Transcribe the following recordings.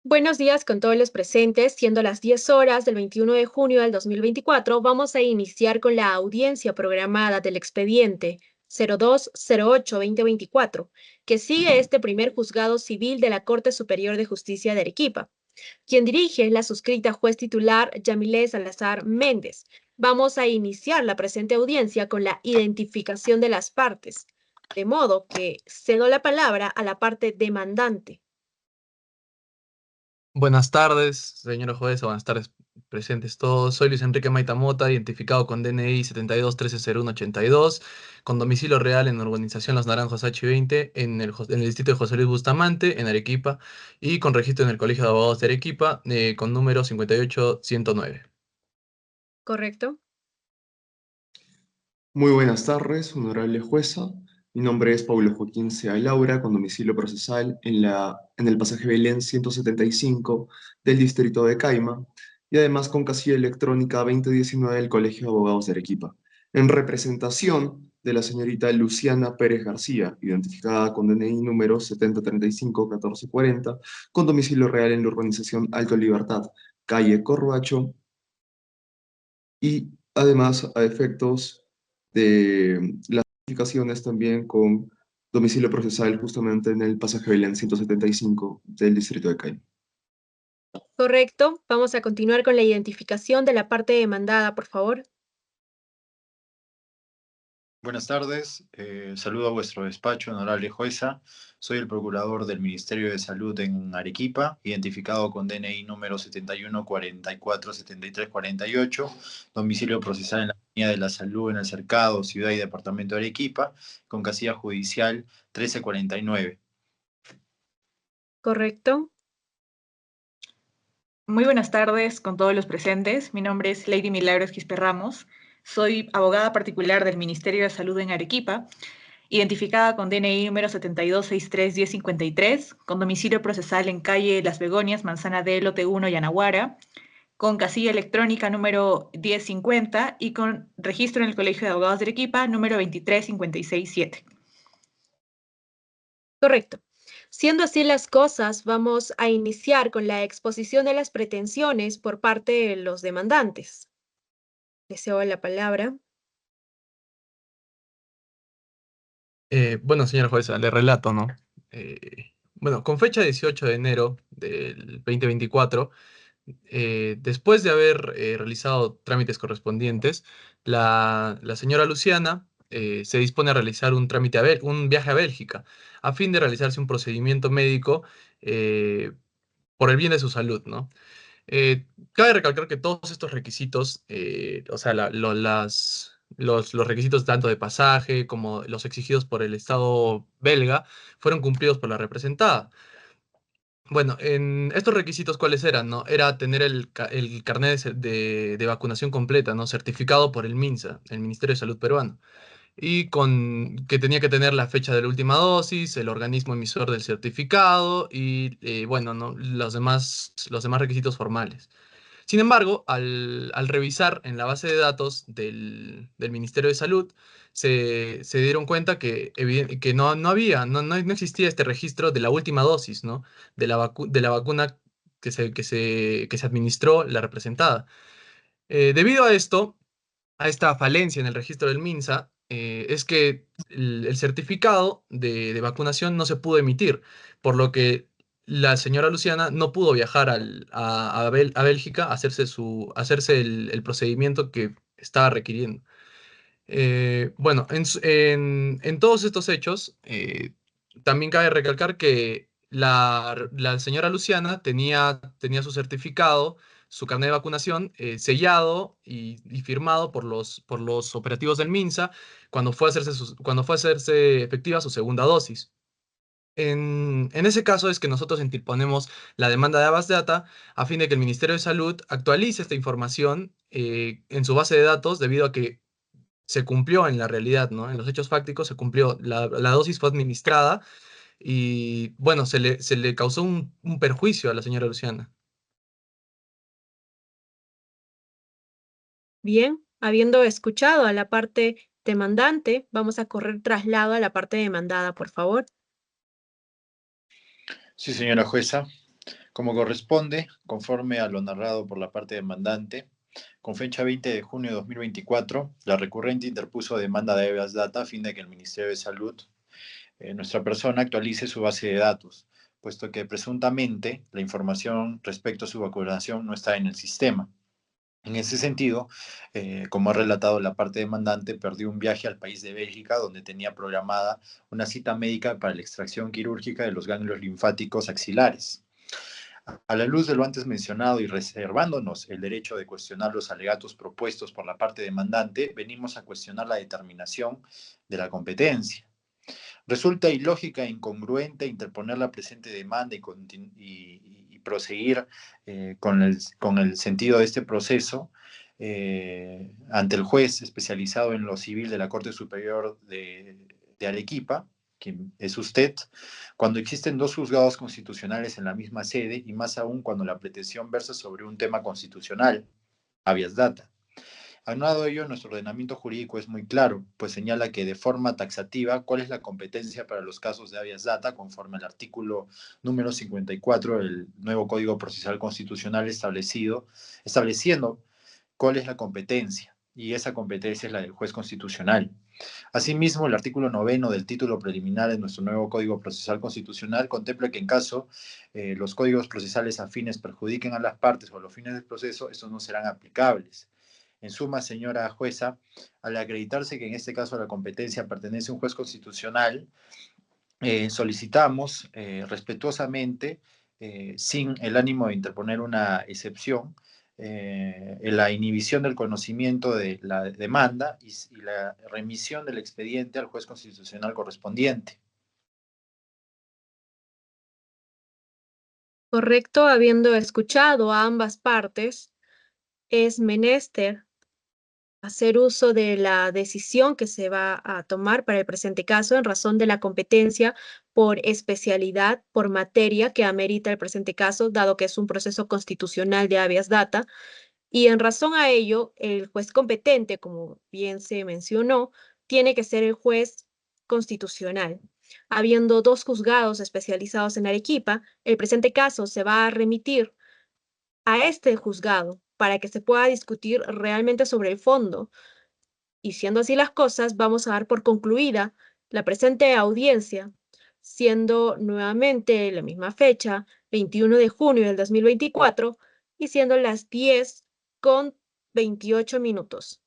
Buenos días con todos los presentes, siendo las 10 horas del 21 de junio del 2024, vamos a iniciar con la audiencia programada del expediente 0208-2024, que sigue este primer juzgado civil de la Corte Superior de Justicia de Arequipa. Quien dirige es la suscrita juez titular Yamilé Salazar Méndez. Vamos a iniciar la presente audiencia con la identificación de las partes, de modo que cedo la palabra a la parte demandante. Buenas tardes, señora jueza, buenas tardes, presentes todos. Soy Luis Enrique Maitamota, identificado con DNI 72130182, con domicilio real en Urbanización Los Naranjos H20, en el distrito de José Luis Bustamante, en Arequipa, y con registro en el Colegio de Abogados de Arequipa, con número 58109. ¿Correcto? Muy buenas tardes, honorable jueza. Mi nombre es Pablo Joaquín Sea Laura, con domicilio procesal en el pasaje Belén 175 del distrito de Caima y además con casilla electrónica 2019 del Colegio de Abogados de Arequipa, en representación de la señorita Luciana Pérez García, identificada con DNI número 7035-1440, con domicilio real en la urbanización Alto Libertad, calle Corbacho, y además a efectos de las notificaciones también con domicilio procesal justamente en el pasaje Belén 175 del distrito de Caima. Correcto. Vamos a continuar con la identificación de la parte demandada, por favor. Buenas tardes, saludo a vuestro despacho, honorable jueza. Soy el procurador del Ministerio de Salud en Arequipa, identificado con DNI número 71447348, domicilio procesal en la Avenida de la Salud en el Cercado, Ciudad y Departamento de Arequipa, con casilla judicial 1349. Correcto. Muy buenas tardes con todos los presentes. Mi nombre es Lady Milagros Quispe Ramos. Soy abogada particular del Ministerio de Salud en Arequipa, identificada con DNI número 72631053, con domicilio procesal en calle Las Begonias, Manzana D, Lote 1, Yanaguara, con casilla electrónica número 1050 y con registro en el Colegio de Abogados de Arequipa número 23567. Correcto. Siendo así las cosas, vamos a iniciar con la exposición de las pretensiones por parte de los demandantes. Deseo la palabra. Bueno, señora jueza, le relato, ¿no? Bueno, con fecha 18 de enero del 2024, después de haber realizado trámites correspondientes, la señora Luciana se dispone a realizar un viaje a Bélgica a fin de realizarse un procedimiento médico eh, por el bien de su salud, ¿no? Cabe recalcar que todos estos requisitos, o sea, los requisitos tanto de pasaje como los exigidos por el Estado belga, fueron cumplidos por la representada. Bueno, en estos requisitos, ¿cuáles eran, no? Era tener el carnet de vacunación completa, ¿no? Certificado por el MINSA, el Ministerio de Salud peruano. Y con que tenía que tener la fecha de la última dosis, el organismo emisor del certificado y, bueno, ¿no? Los demás requisitos formales. Sin embargo, al revisar en la base de datos del Ministerio de Salud, se dieron cuenta que no existía este registro de la última dosis, ¿no? De la vacuna que se administró la representada. Debido a esto, a esta falencia en el registro del MINSA, es que el certificado de vacunación no se pudo emitir, por lo que la señora Luciana no pudo viajar a Bélgica a hacerse el procedimiento que estaba requiriendo. Bueno, en todos estos hechos, también cabe recalcar que la señora Luciana tenía su certificado, su carnet de vacunación, sellado y firmado por los operativos del MINSA cuando fue a hacerse efectiva su segunda dosis. En ese caso es que nosotros interponemos la demanda de Avast Data a fin de que el Ministerio de Salud actualice esta información en su base de datos, debido a que se cumplió en la realidad, ¿no? En los hechos fácticos se cumplió, la dosis fue administrada y, bueno, se le causó un perjuicio a la señora Luciana. Bien, habiendo escuchado a la parte demandante, vamos a correr traslado a la parte demandada, por favor. Sí, señora jueza. Como corresponde, conforme a lo narrado por la parte demandante, con fecha 20 de junio de 2024, la recurrente interpuso demanda de habeas data a fin de que el Ministerio de Salud, nuestra persona, actualice su base de datos, puesto que presuntamente la información respecto a su vacunación no está en el sistema. En ese sentido, como ha relatado la parte demandante, perdió un viaje al país de Bélgica donde tenía programada una cita médica para la extracción quirúrgica de los ganglios linfáticos axilares. A la luz de lo antes mencionado y reservándonos el derecho de cuestionar los alegatos propuestos por la parte demandante, venimos a cuestionar la determinación de la competencia. Resulta ilógica e incongruente interponer la presente demanda y proseguir con el sentido de este proceso ante el juez especializado en lo civil de la Corte Superior de Arequipa, quien es usted, cuando existen dos juzgados constitucionales en la misma sede y más aún cuando la pretensión versa sobre un tema constitucional, habeas data. Aunado a ello, nuestro ordenamiento jurídico es muy claro, pues señala que de forma taxativa cuál es la competencia para los casos de habeas data conforme al artículo número 54 del nuevo Código Procesal Constitucional estableciendo cuál es la competencia, y esa competencia es la del juez constitucional. Asimismo, el artículo 9 del título preliminar de nuestro nuevo Código Procesal Constitucional contempla que en caso los códigos procesales afines perjudiquen a las partes o a los fines del proceso, estos no serán aplicables. En suma, señora jueza, al acreditarse que en este caso la competencia pertenece a un juez constitucional, solicitamos respetuosamente, sin el ánimo de interponer una excepción, la inhibición del conocimiento de la demanda y la remisión del expediente al juez constitucional correspondiente. Correcto, habiendo escuchado a ambas partes, es menester hacer uso de la decisión que se va a tomar para el presente caso en razón de la competencia por especialidad, por materia que amerita el presente caso, dado que es un proceso constitucional de habeas data. Y en razón a ello, el juez competente, como bien se mencionó, tiene que ser el juez constitucional. Habiendo dos juzgados especializados en Arequipa, el presente caso se va a remitir a este juzgado para que se pueda discutir realmente sobre el fondo. Y siendo así las cosas, vamos a dar por concluida la presente audiencia, siendo nuevamente la misma fecha, 21 de junio del 2024, y siendo las 10:28.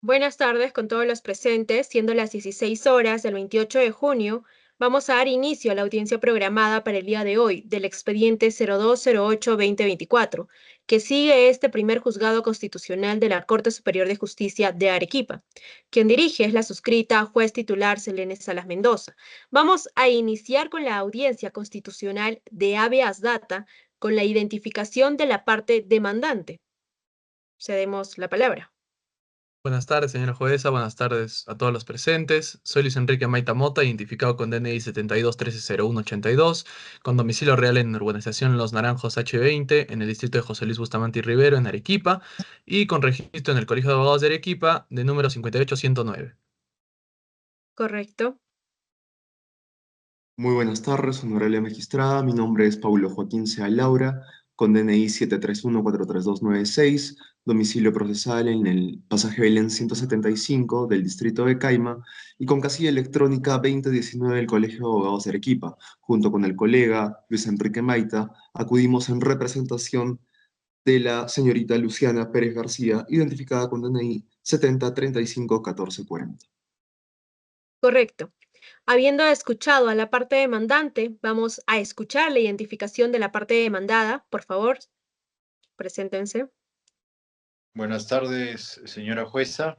Buenas tardes con todos los presentes, siendo las 16 horas del 28 de junio, vamos a dar inicio a la audiencia programada para el día de hoy del expediente 0208-2024, que sigue este primer juzgado constitucional de la Corte Superior de Justicia de Arequipa. Quien dirige es la suscrita juez titular Selene Salas Mendoza. Vamos a iniciar con la audiencia constitucional de habeas data con la identificación de la parte demandante. Cedemos la palabra. Buenas tardes, señora jueza. Buenas tardes a todos los presentes. Soy Luis Enrique Maita Mota, identificado con DNI 72130182, con domicilio real en urbanización Los Naranjos H20, en el distrito de José Luis Bustamante y Rivero, en Arequipa, y con registro en el Colegio de Abogados de Arequipa, de número 58109. Correcto. Muy buenas tardes, honorable magistrada. Mi nombre es Paulo Joaquín Sea Laura, con DNI 731-43296, domicilio procesal en el pasaje Belén 175 del distrito de Caima y con casilla electrónica 2019 del Colegio de Abogados de Arequipa. Junto con el colega Luis Enrique Maita, acudimos en representación de la señorita Luciana Pérez García, identificada con DNI 7035-1440. Correcto. Habiendo escuchado a la parte demandante, vamos a escuchar la identificación de la parte demandada. Por favor, preséntense. Buenas tardes, señora jueza.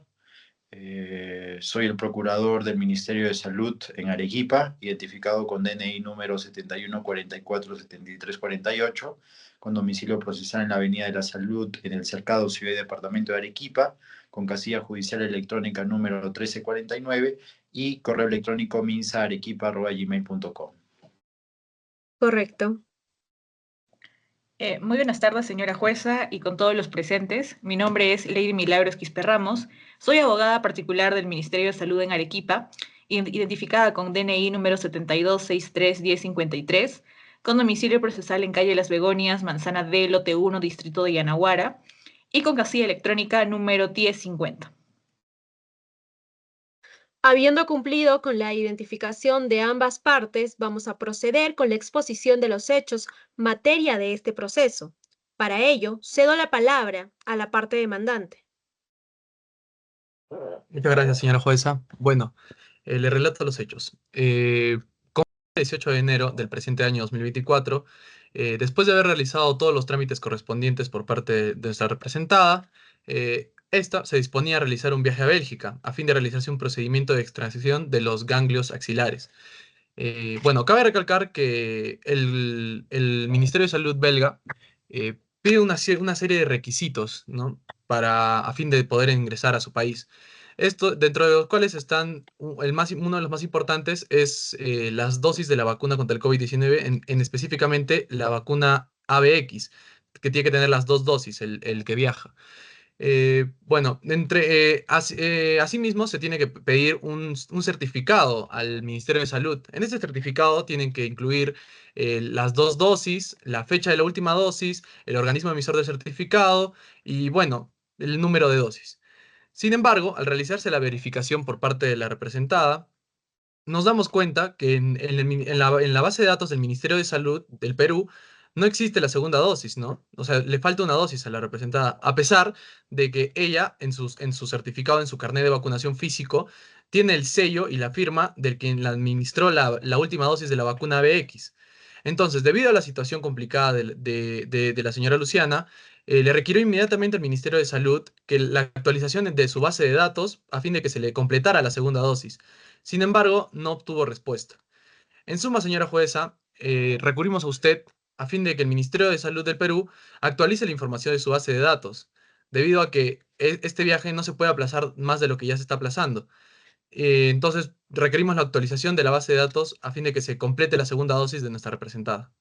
Soy el procurador del Ministerio de Salud en Arequipa, identificado con DNI número 7144-7348, con domicilio procesal en la Avenida de la Salud, en el Cercado Ciudad y Departamento de Arequipa, con casilla judicial electrónica número 1349 y correo electrónico minsa@gmail.com. Correcto. Muy buenas tardes, señora jueza, y con todos los presentes. Mi nombre es Lady Milagros Quispe Ramos. Soy abogada particular del Ministerio de Salud en Arequipa identificada con DNI número 72631053, con domicilio procesal en calle Las Begonias, Manzana D, lote 1, distrito de Yanaguara, y con casilla electrónica número 1050. Habiendo cumplido con la identificación de ambas partes, vamos a proceder con la exposición de los hechos, materia de este proceso. Para ello, cedo la palabra a la parte demandante. Muchas gracias, señora jueza. Bueno, le relato los hechos. Con el 18 de enero del presente año 2024, después de haber realizado todos los trámites correspondientes por parte de nuestra representada, esta se disponía a realizar un viaje a Bélgica, a fin de realizarse un procedimiento de extracción de los ganglios axilares. Bueno, cabe recalcar que el Ministerio de Salud belga pide una serie de requisitos, ¿no? A fin de poder ingresar a su país. Esto, dentro de los cuales están, uno de los más importantes es las dosis de la vacuna contra el COVID-19, en específicamente la vacuna ABX, que tiene que tener las dos dosis, el que viaja. Bueno, asimismo se tiene que pedir un certificado al Ministerio de Salud. En este certificado tienen que incluir las dos dosis, la fecha de la última dosis, el organismo emisor del certificado y, bueno, el número de dosis. Sin embargo, al realizarse la verificación por parte de la representada, nos damos cuenta que en la base de datos del Ministerio de Salud del Perú no existe la segunda dosis, ¿no? O sea, le falta una dosis a la representada, a pesar de que ella, en su certificado, en su carnet de vacunación físico, tiene el sello y la firma del quien la administró la última dosis de la vacuna BX. Entonces, debido a la situación complicada de la señora Luciana, le requirió inmediatamente al Ministerio de Salud que la actualización de su base de datos a fin de que se le completara la segunda dosis. Sin embargo, no obtuvo respuesta. En suma, señora jueza, recurrimos a usted a fin de que el Ministerio de Salud del Perú actualice la información de su base de datos, debido a que este viaje no se puede aplazar más de lo que ya se está aplazando. Entonces, requerimos la actualización de la base de datos a fin de que se complete la segunda dosis de nuestra representada.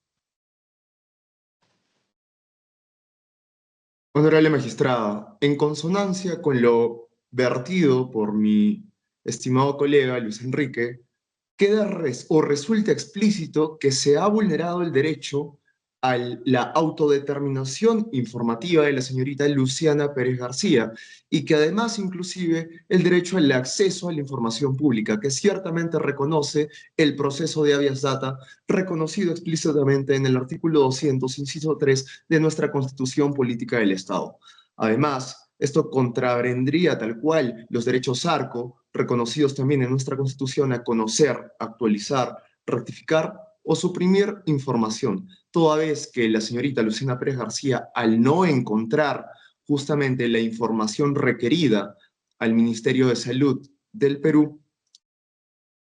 Honorable magistrada, en consonancia con lo vertido por mi estimado colega Luis Enrique, queda o resulta explícito que se ha vulnerado el derecho a la autodeterminación informativa de la señorita Luciana Pérez García y que además inclusive el derecho al acceso a la información pública, que ciertamente reconoce el proceso de habeas data reconocido explícitamente en el artículo 200, inciso 3 de nuestra Constitución Política del Estado. Además, esto contravendría tal cual los derechos ARCO, reconocidos también en nuestra Constitución, a conocer, actualizar, rectificar o suprimir información, toda vez que la señorita Luciana Pérez García, al no encontrar justamente la información requerida al Ministerio de Salud del Perú,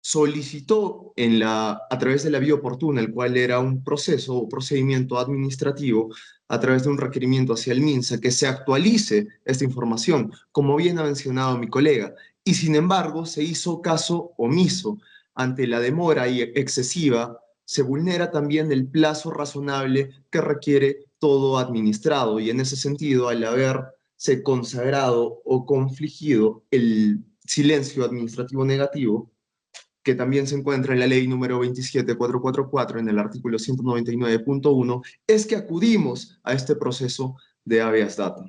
solicitó a través de la vía oportuna, el cual era un proceso o procedimiento administrativo, a través de un requerimiento hacia el MINSA, que se actualice esta información, como bien ha mencionado mi colega, y sin embargo se hizo caso omiso. Ante la demora excesiva, se vulnera también el plazo razonable que requiere todo administrado, y en ese sentido, al haberse consagrado o confligido el silencio administrativo negativo, que también se encuentra en la ley número 27444, en el artículo 199.1, es que acudimos a este proceso de habeas data.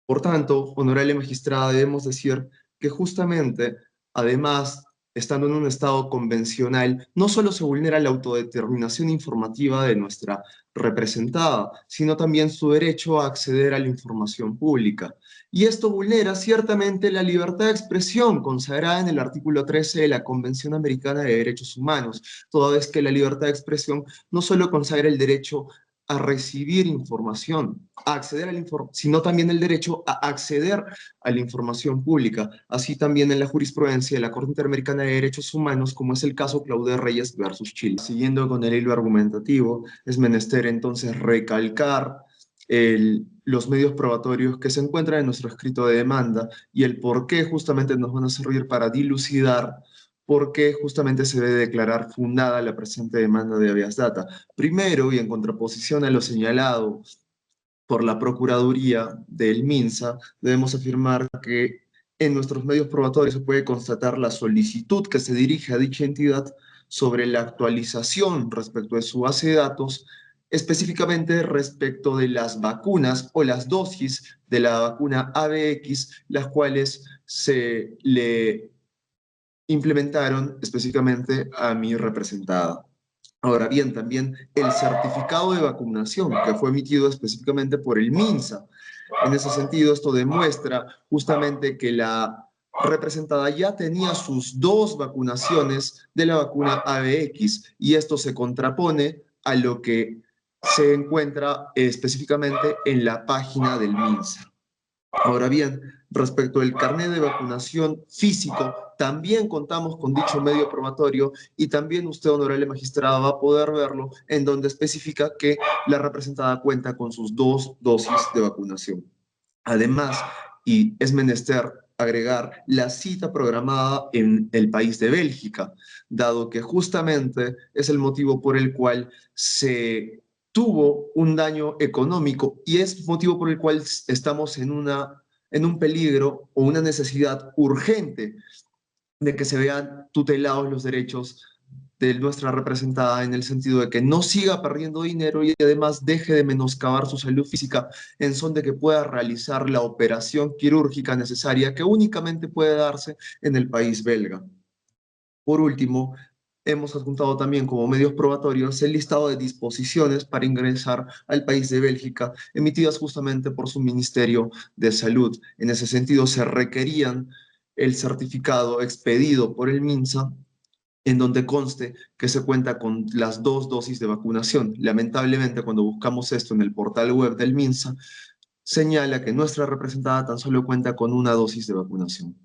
Por tanto, honorable magistrada, debemos decir que justamente, además, estando en un estado convencional, no solo se vulnera la autodeterminación informativa de nuestra representada, sino también su derecho a acceder a la información pública. Y esto vulnera ciertamente la libertad de expresión consagrada en el artículo 13 de la Convención Americana de Derechos Humanos, toda vez que la libertad de expresión no solo consagra el derecho a recibir información, a acceder a la sino también el derecho a acceder a la información pública, así también en la jurisprudencia de la Corte Interamericana de Derechos Humanos, como es el caso Claude Reyes versus Chile. Siguiendo con el hilo argumentativo, es menester entonces recalcar los medios probatorios que se encuentran en nuestro escrito de demanda y el por qué justamente nos van a servir para dilucidar por qué justamente se debe declarar fundada la presente demanda de habeas data. Primero, y en contraposición a lo señalado por la Procuraduría del MINSA, debemos afirmar que En nuestros medios probatorios se puede constatar la solicitud que se dirige a dicha entidad sobre la actualización respecto de su base de datos, específicamente respecto de las vacunas o las dosis de la vacuna ABX, las cuales se le implementaron específicamente a mi representada. Ahora bien, también el certificado de vacunación que fue emitido específicamente por el MINSA. En ese sentido, esto demuestra justamente que la representada ya tenía sus 2 vacunaciones de la vacuna ABX y esto se contrapone a lo que se encuentra específicamente en la página del MINSA. Ahora bien, respecto al carnet de vacunación físico, también contamos con dicho medio probatorio y también usted, honorable magistrada, va a poder verlo en donde especifica que la representada cuenta con sus 2 dosis de vacunación. Además, y es menester agregar la cita programada en el país de Bélgica, dado que justamente es el motivo por el cual se tuvo un daño económico y es motivo por el cual estamos en un peligro o una necesidad urgente de que se vean tutelados los derechos de nuestra representada en el sentido de que no siga perdiendo dinero y además deje de menoscabar su salud física en son de que pueda realizar la operación quirúrgica necesaria que únicamente puede darse en el país belga. Por último, hemos adjuntado también como medios probatorios el listado de disposiciones para ingresar al país de Bélgica, emitidas justamente por su Ministerio de Salud. En ese sentido, se requerían el certificado expedido por el MINSA, en donde conste que se cuenta con las 2 dosis de vacunación. Lamentablemente, cuando buscamos esto en el portal web del MINSA, señala que nuestra representada tan solo cuenta con una dosis de vacunación.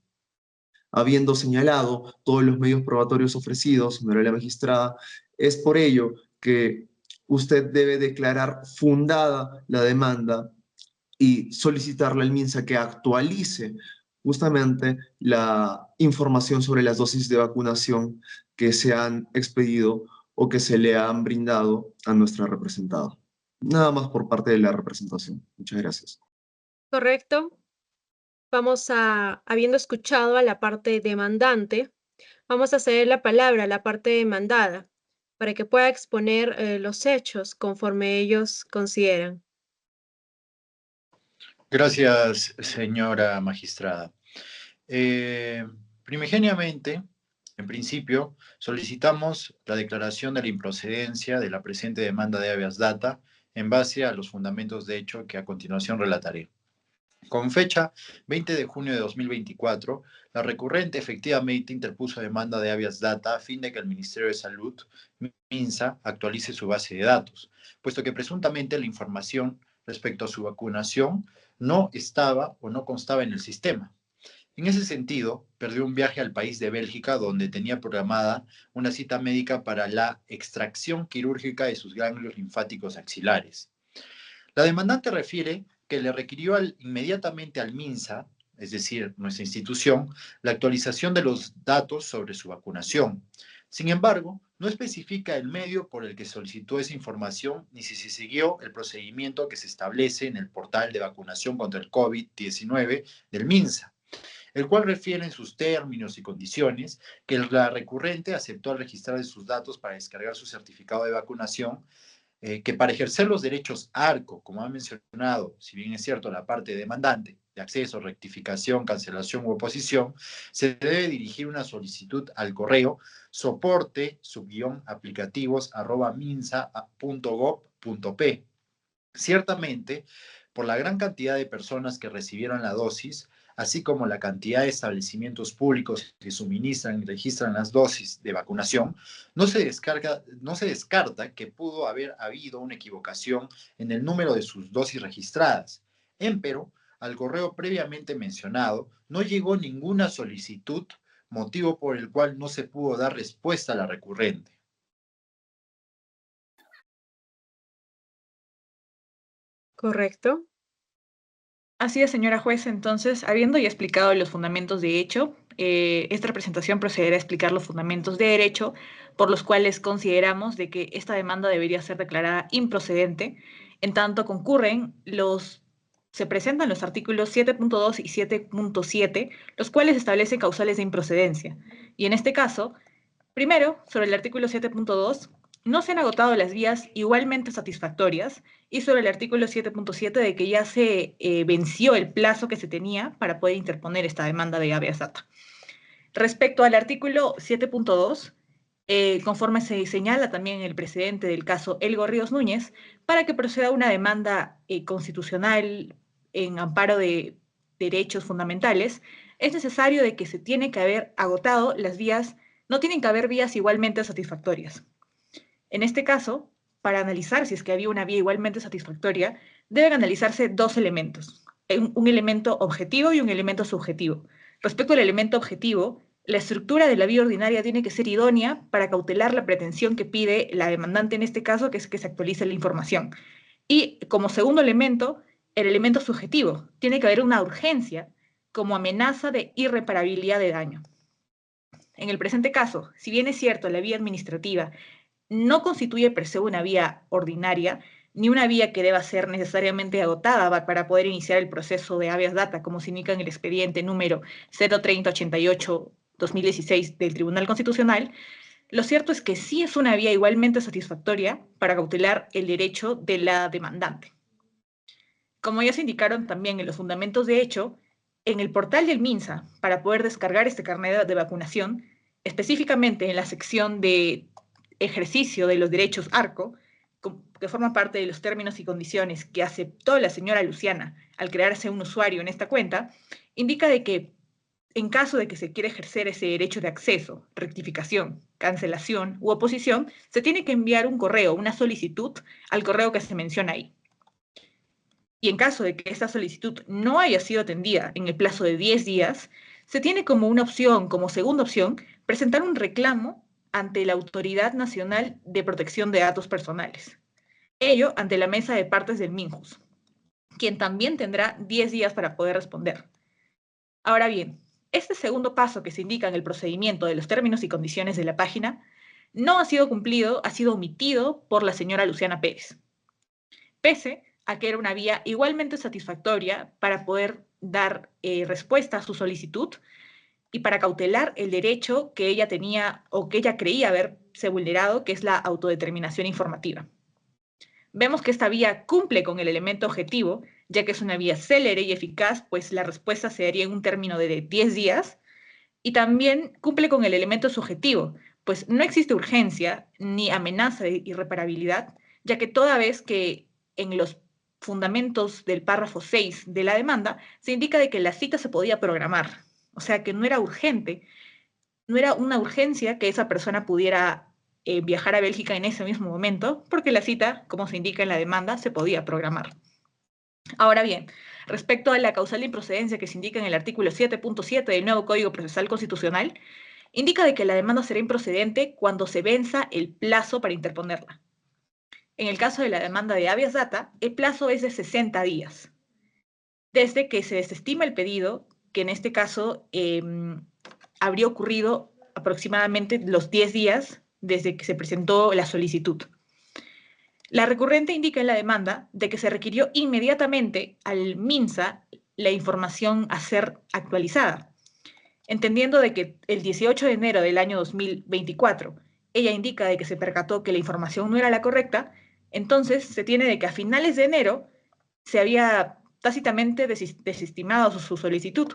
Habiendo señalado todos los medios probatorios ofrecidos, honorable magistrada, es por ello que usted debe declarar fundada la demanda y solicitarle al MINSA que actualice justamente la información sobre las dosis de vacunación que se han expedido o que se le han brindado a nuestra representada. Nada más por parte de la representación. Muchas gracias. Correcto. Habiendo escuchado a la parte demandante, vamos a ceder la palabra a la parte demandada para que pueda exponer los hechos conforme ellos consideran. Gracias, señora magistrada. Primigeniamente, en principio, solicitamos la declaración de la improcedencia de la presente demanda de habeas data en base a los fundamentos de hecho que a continuación relataré. Con fecha 20 de junio de 2024, la recurrente efectivamente interpuso demanda de habeas data a fin de que el Ministerio de Salud, MINSA, actualice su base de datos, puesto que presuntamente la información respecto a su vacunación no estaba o no constaba en el sistema. En ese sentido, perdió un viaje al país de Bélgica donde tenía programada una cita médica para la extracción quirúrgica de sus ganglios linfáticos axilares. La demandante refiere que le requirió inmediatamente al MINSA, es decir, nuestra institución, la actualización de los datos sobre su vacunación. Sin embargo, no especifica el medio por el que solicitó esa información ni si se siguió el procedimiento que se establece en el portal de vacunación contra el COVID-19 del MINSA, el cual refiere en sus términos y condiciones que la recurrente aceptó al registrar sus datos para descargar su certificado de vacunación, que para ejercer los derechos ARCO, como ha mencionado, si bien es cierto la parte demandante, de acceso, rectificación, cancelación u oposición, se debe dirigir una solicitud al correo soporte_aplicativos@minsa.gov.p. Ciertamente, por la gran cantidad de personas que recibieron la dosis, así como la cantidad de establecimientos públicos que suministran y registran las dosis de vacunación, no se descarta que pudo haber habido una equivocación en el número de sus dosis registradas. Empero, al correo previamente mencionado no llegó ninguna solicitud, motivo por el cual no se pudo dar respuesta a la recurrente. ¿Correcto? Así es, señora juez. Entonces, habiendo ya explicado los fundamentos de hecho, esta representación procederá a explicar los fundamentos de derecho por los cuales consideramos de que esta demanda debería ser declarada improcedente, en tanto concurren los se presentan los artículos 7.2 y 7.7, los cuales establecen causales de improcedencia. Y en este caso, primero, sobre el artículo 7.2, no se han agotado las vías igualmente satisfactorias, y sobre el artículo 7.7 de que ya se venció el plazo que se tenía para poder interponer esta demanda de habeas data. Respecto al artículo 7.2, conforme se señala también el precedente del caso Elgo Ríos Núñez, para que proceda una demanda constitucional en amparo de derechos fundamentales, es necesario de que se tiene que haber agotado las vías, no tienen que haber vías igualmente satisfactorias. En este caso, para analizar si es que había una vía igualmente satisfactoria, deben analizarse dos elementos, un elemento objetivo y un elemento subjetivo. Respecto al elemento objetivo, la estructura de la vía ordinaria tiene que ser idónea para cautelar la pretensión que pide la demandante en este caso, que es que se actualice la información. Y como segundo elemento, el elemento subjetivo. Tiene que haber una urgencia como amenaza de irreparabilidad de daño. En el presente caso, si bien es cierto, la vía administrativa no constituye per se una vía ordinaria, ni una vía que deba ser necesariamente agotada para poder iniciar el proceso de habeas data, como se indica en el expediente número 03088-2016 del Tribunal Constitucional, lo cierto es que sí es una vía igualmente satisfactoria para cautelar el derecho de la demandante. Como ya se indicaron también en los fundamentos de hecho, en el portal del MINSA, para poder descargar este carnet de vacunación, específicamente en la sección de ejercicio de los derechos ARCO, que forma parte de los términos y condiciones que aceptó la señora Luciana al crearse un usuario en esta cuenta, indica de que en caso de que se quiera ejercer ese derecho de acceso, rectificación, cancelación u oposición, se tiene que enviar un correo, una solicitud, al correo que se menciona ahí. Y en caso de que esta solicitud no haya sido atendida en el plazo de 10 días, se tiene como una opción, como segunda opción, presentar un reclamo ante la Autoridad Nacional de Protección de Datos Personales. Ello ante la mesa de partes del MINJUS, quien también tendrá 10 días para poder responder. Ahora bien, este segundo paso que se indica en el procedimiento de los términos y condiciones de la página no ha sido cumplido, ha sido omitido por la señora Luciana Pérez, pese a que era una vía igualmente satisfactoria para poder dar respuesta a su solicitud y para cautelar el derecho que ella tenía o que ella creía haberse vulnerado, que es la autodeterminación informativa. Vemos que esta vía cumple con el elemento objetivo, ya que es una vía célere y eficaz, pues la respuesta se daría en un término de 10 días, y también cumple con el elemento subjetivo, pues no existe urgencia ni amenaza de irreparabilidad, ya que toda vez que en los fundamentos del párrafo 6 de la demanda se indica de que la cita se podía programar, o sea que no era urgente, no era una urgencia que esa persona pudiera viajar a Bélgica en ese mismo momento, porque la cita, como se indica en la demanda, se podía programar. Ahora bien, respecto a la causal de improcedencia que se indica en el artículo 7.7 del nuevo Código Procesal Constitucional, indica de que la demanda será improcedente cuando se venza el plazo para interponerla. En el caso de la demanda de habeas data, el plazo es de 60 días, desde que se desestima el pedido, que en este caso habría ocurrido aproximadamente los 10 días desde que se presentó la solicitud. La recurrente indica en la demanda de que se requirió inmediatamente al MINSA la información a ser actualizada, entendiendo de que el 18 de enero del año 2024 ella indica de que se percató que la información no era la correcta, entonces se tiene de que a finales de enero se había tácitamente desestimado su solicitud,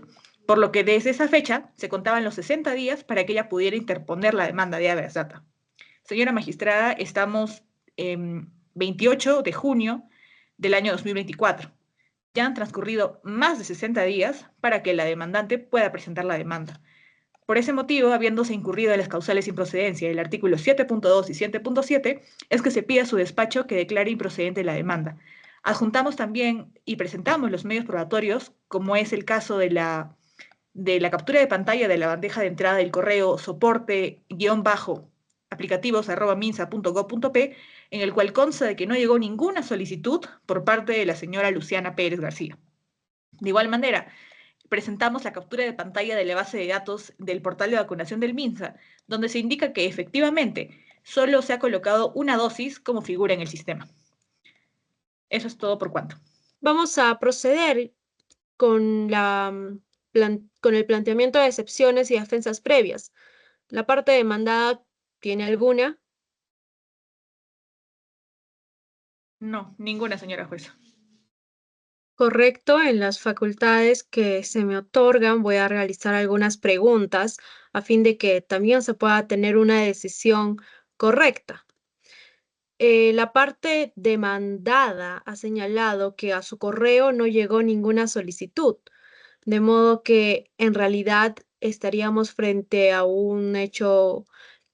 por lo que desde esa fecha se contaban los 60 días para que ella pudiera interponer la demanda de habeas data. Señora magistrada, estamos en 28 de junio del año 2024. Ya han transcurrido más de 60 días para que la demandante pueda presentar la demanda. Por ese motivo, habiéndose incurrido en las causales de improcedencia del artículo 7.2 y 7.7, es que se pide a su despacho que declare improcedente la demanda. Adjuntamos también y presentamos los medios probatorios, como es el caso de la captura de pantalla de la bandeja de entrada del correo soporte-aplicativos@minsa.gov.p, en el cual consta de que no llegó ninguna solicitud por parte de la señora Luciana Pérez García. De igual manera, presentamos la captura de pantalla de la base de datos del portal de vacunación del MINSA, donde se indica que efectivamente solo se ha colocado una dosis como figura en el sistema. Eso es todo por cuanto. Vamos a proceder con, con el planteamiento de excepciones y defensas previas. ¿La parte demandada tiene alguna? No, ninguna, señora jueza. Correcto, en las facultades que se me otorgan voy a realizar algunas preguntas a fin de que también se pueda tener una decisión correcta. La parte demandada ha señalado que a su correo no llegó ninguna solicitud, de modo que en realidad estaríamos frente a un hecho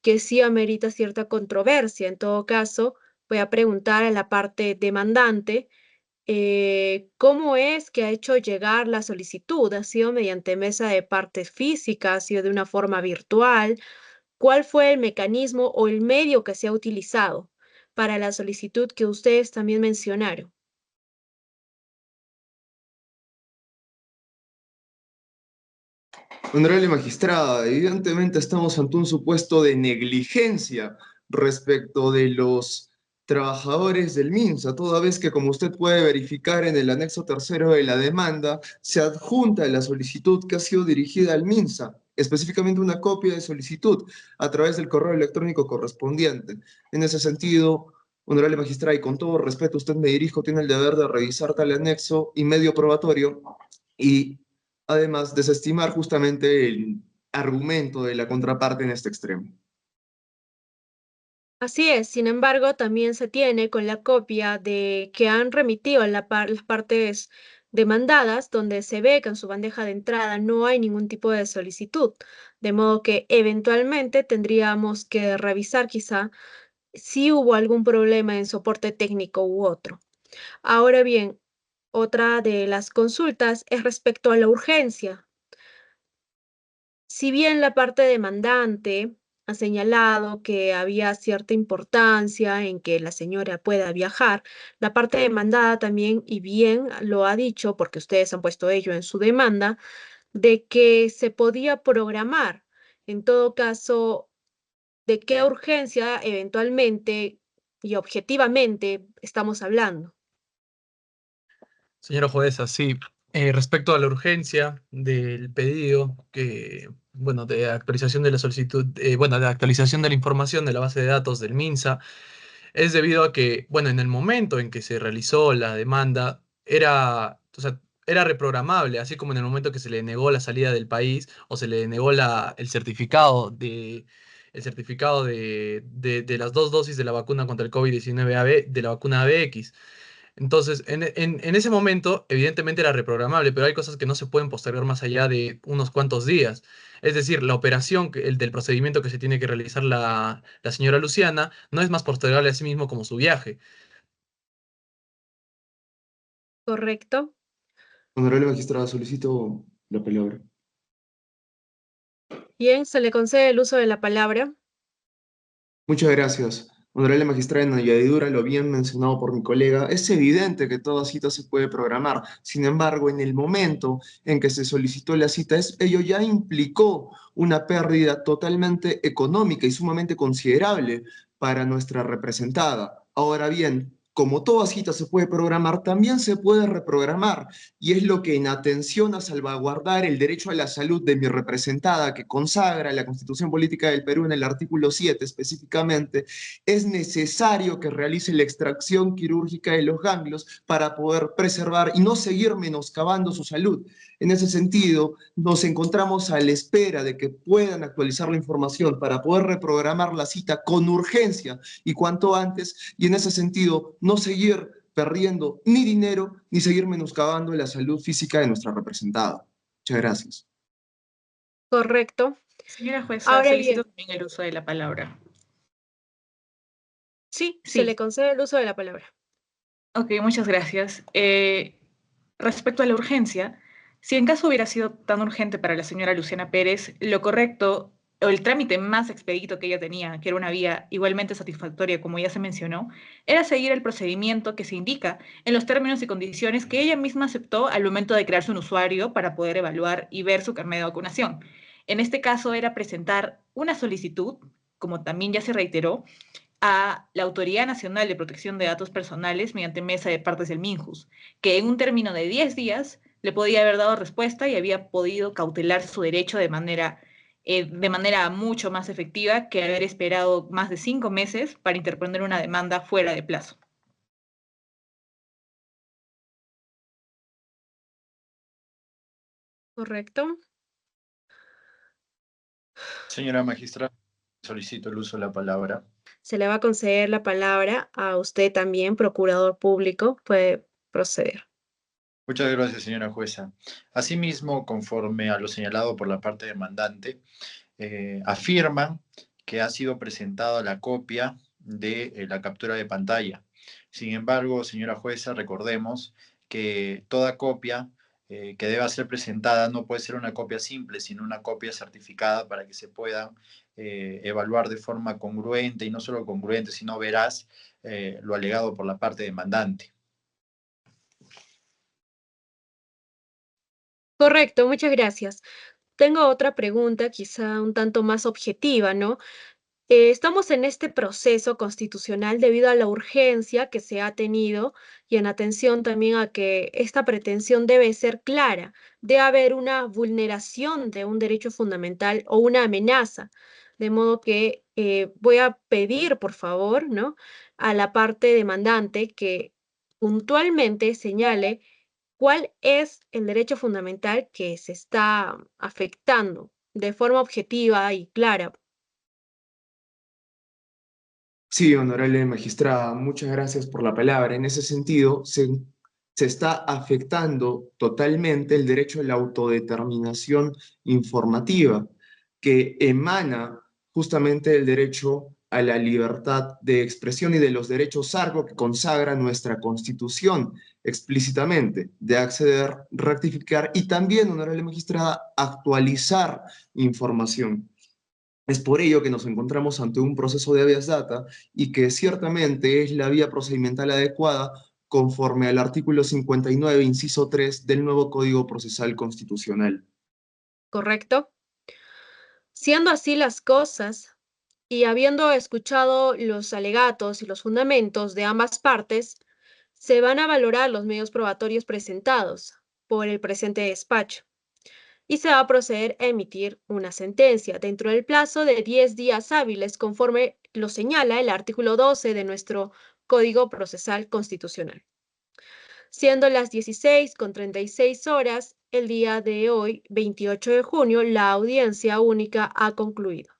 que sí amerita cierta controversia. En todo caso, voy a preguntar a la parte demandante cómo es que ha hecho llegar la solicitud. ¿Ha sido mediante mesa de partes física? ¿Ha sido de una forma virtual? ¿Cuál fue el mecanismo o el medio que se ha utilizado para la solicitud que ustedes también mencionaron? Honorable magistrada, evidentemente estamos ante un supuesto de negligencia respecto de los trabajadores del MINSA, toda vez que, como usted puede verificar en el anexo tercero de la demanda, se adjunta la solicitud que ha sido dirigida al MINSA, específicamente una copia de solicitud a través del correo electrónico correspondiente. En ese sentido, honorable magistrada, y con todo respeto, usted me dirijo, tiene el deber de revisar tal anexo y medio probatorio y además desestimar justamente el argumento de la contraparte en este extremo. Así es, sin embargo, también se tiene con la copia de que han remitido las partes demandadas, donde se ve que en su bandeja de entrada no hay ningún tipo de solicitud, de modo que eventualmente tendríamos que revisar quizá si hubo algún problema en soporte técnico u otro. Ahora bien, otra de las consultas es respecto a la urgencia. Si bien la parte demandante ha señalado que había cierta importancia en que la señora pueda viajar, la parte demandada también, y bien lo ha dicho, porque ustedes han puesto ello en su demanda, de que se podía programar. En todo caso, ¿de qué urgencia eventualmente y objetivamente estamos hablando? Señora jueza, sí. Respecto a la urgencia del pedido, bueno, de actualización de la solicitud, bueno, de actualización de la información de la base de datos del MINSA, es debido a que, bueno, en el momento en que se realizó la demanda, o sea, era reprogramable, así como en el momento que se le negó la salida del país o se le negó el certificado de las dos dosis de la vacuna contra el COVID-19 de la vacuna ABX. Entonces, en ese momento, evidentemente era reprogramable, pero hay cosas que no se pueden postergar más allá de unos cuantos días. Es decir, la operación, el del procedimiento que se tiene que realizar la señora Luciana, no es más postergable a sí mismo como su viaje. ¿Correcto? Honorable magistrada, solicito la palabra. Bien, se le concede el uso de la palabra. Muchas gracias. Honorable magistrada, en añadidura lo bien mencionado por mi colega, es evidente que toda cita se puede programar. Sin embargo, en el momento en que se solicitó la cita, ello ya implicó una pérdida totalmente económica y sumamente considerable para nuestra representada. Ahora bien, como toda cita se puede programar, también se puede reprogramar. Y es lo que, en atención a salvaguardar el derecho a la salud de mi representada, que consagra la Constitución Política del Perú en el artículo 7 específicamente, es necesario que realice la extracción quirúrgica de los ganglios para poder preservar y no seguir menoscabando su salud. En ese sentido, nos encontramos a la espera de que puedan actualizar la información para poder reprogramar la cita con urgencia y cuanto antes, y en ese sentido, no seguir perdiendo ni dinero ni seguir menoscabando la salud física de nuestra representada. Muchas gracias. Correcto. Señora jueza, Ahora solicito bien, también el uso de la palabra. sí, se le Sí, concede el uso de la palabra. ok, muchas gracias. Respecto a la urgencia, si en caso hubiera sido tan urgente para la señora Luciana Pérez, lo correcto o el trámite más expedito que ella tenía, que era una vía igualmente satisfactoria, como ya se mencionó, era seguir el procedimiento que se indica en los términos y condiciones que ella misma aceptó al momento de crearse un usuario para poder evaluar y ver su carnet de vacunación. En este caso era presentar una solicitud, como también ya se reiteró, a la Autoridad Nacional de Protección de Datos Personales mediante mesa de partes del Minjus, que en un término de 10 días le podía haber dado respuesta y había podido cautelar su derecho de manera mucho más efectiva que haber esperado más de 5 meses para interponer una demanda fuera de plazo. ¿Correcto? Señora magistrada, solicito el uso de la palabra. Se le va a conceder la palabra a usted también, procurador público. Puede proceder. Muchas gracias, señora jueza. Asimismo, conforme a lo señalado por la parte demandante, afirman que ha sido presentada la copia de la captura de pantalla. Sin embargo, señora jueza, recordemos que toda copia que deba ser presentada no puede ser una copia simple, sino una copia certificada para que se pueda evaluar de forma congruente, y no solo congruente, sino veraz, lo alegado por la parte demandante. Correcto, muchas gracias. Tengo otra pregunta, quizá un tanto más objetiva, ¿no? Estamos en este proceso constitucional debido a la urgencia que se ha tenido y en atención también a que esta pretensión debe ser clara. Debe haber una vulneración de un derecho fundamental o una amenaza. De modo que voy a pedir, por favor, ¿no? A la parte demandante que puntualmente señale cuál es el derecho fundamental que se está afectando de forma objetiva y clara. Sí, honorable magistrada, muchas gracias por la palabra. En ese sentido, se está afectando totalmente el derecho a la autodeterminación informativa, que emana justamente del derecho a la libertad de expresión y de los derechos ARGO que consagra nuestra Constitución explícitamente, de acceder, rectificar y también, honorable magistrada, actualizar información. Es por ello que nos encontramos ante un proceso de habeas data y que ciertamente es la vía procedimental adecuada conforme al artículo 59, inciso 3 del nuevo Código Procesal Constitucional. ¿Correcto? Siendo así las cosas, y habiendo escuchado los alegatos y los fundamentos de ambas partes, se van a valorar los medios probatorios presentados por el presente despacho y se va a proceder a emitir una sentencia dentro del plazo de 10 días hábiles, conforme lo señala el artículo 12 de nuestro Código Procesal Constitucional. Siendo las 16:36 el día de hoy, 28 de junio, la audiencia única ha concluido.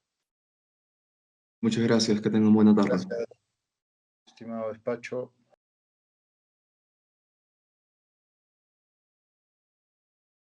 Muchas gracias, que tengan buena tarde. Gracias, estimado despacho.